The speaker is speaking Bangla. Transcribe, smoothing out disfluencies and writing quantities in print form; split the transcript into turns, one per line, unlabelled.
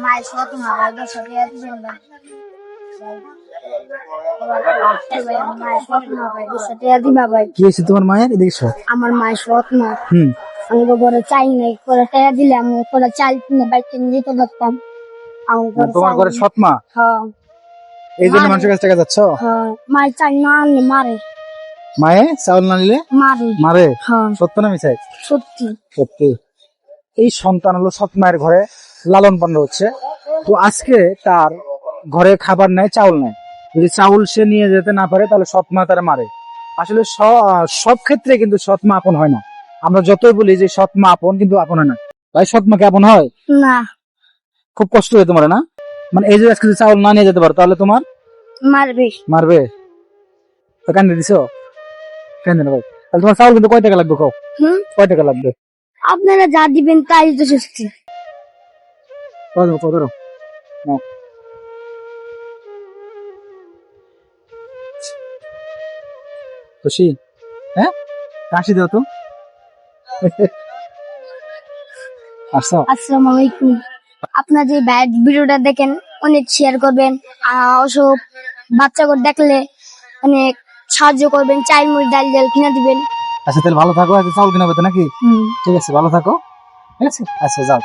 মায়ের সত মা ভাই 10 টাকা দিবেন ভাই। মায়ের সত মা ভাই 10 টাকা দিবা ভাই।
কি হয়েছে তোমার মায়ের? এদিকে এসো।
আমার মায়ের সত মা
হুম।
আমি বড় চাই নাই করে টাকা দিলে আমি করে চাল কিনে বাইকে নিয়ে যেতে পারতাম।
তোমার ঘরে সৎ মা,
হ্যাঁ
এই জন্য মানুষের কাছে টাকা যাচ্ছ?
হ্যাঁ মায়ের চাই না আনলে মারে।
মায়ে চাউল না নিলে
মারে
মারে?
হ্যাঁ
সত্য না মিছাই?
সত্যি।
সত্যি। এই সন্তান হলো সৎ মায়ের ঘরে লালন পালন হচ্ছে, তো আজকে তার ঘরে খাবার নেই, চাউল নেই, যদি চাউল সে নিয়ে যেতে না পারে তাহলে সৎ মা তারা মারে। আসলে সব ক্ষেত্রে কিন্তু সৎ মা আপন হয় না। আমরা যতই বলি যে সৎ মা আপন, কিন্তু আপন হয় না। ভাই সৎ মা কি আপন হয়?
না।
খুব কষ্ট হয় তোমার না? মানে এই যে আজকে যদি চাউল না নিয়ে যেতে পারো তাহলে তোমার
মারবে।
মারবে? তো কান্দে দিছো? কান্দে না ভাই। তাহলে তোমার চাউল কিন্তু কয় টাকা লাগবে? কয় টাকা লাগবে?
আপনারা যা দিবেন তাই তো সত্যি।
কত নাও। খুশি? হ্যাঁ, কাশি দাও তো। আসো।
আসসালামু আলাইকুম। আপনার যে ভিডিওটা দেখেন অনেক শেয়ার করবেন, ওসব বাচ্চাদের দেখলে অনেক সাহায্য করবেন, চাল মুড়ি ডাল কিনে দিবেন।
আচ্ছা তাহলে ভালো থাকো, আজকে চাউল কিনা পেতে নাকি? ঠিক আছে, ভালো থাকো। ঠিক আছে, আচ্ছা যাও।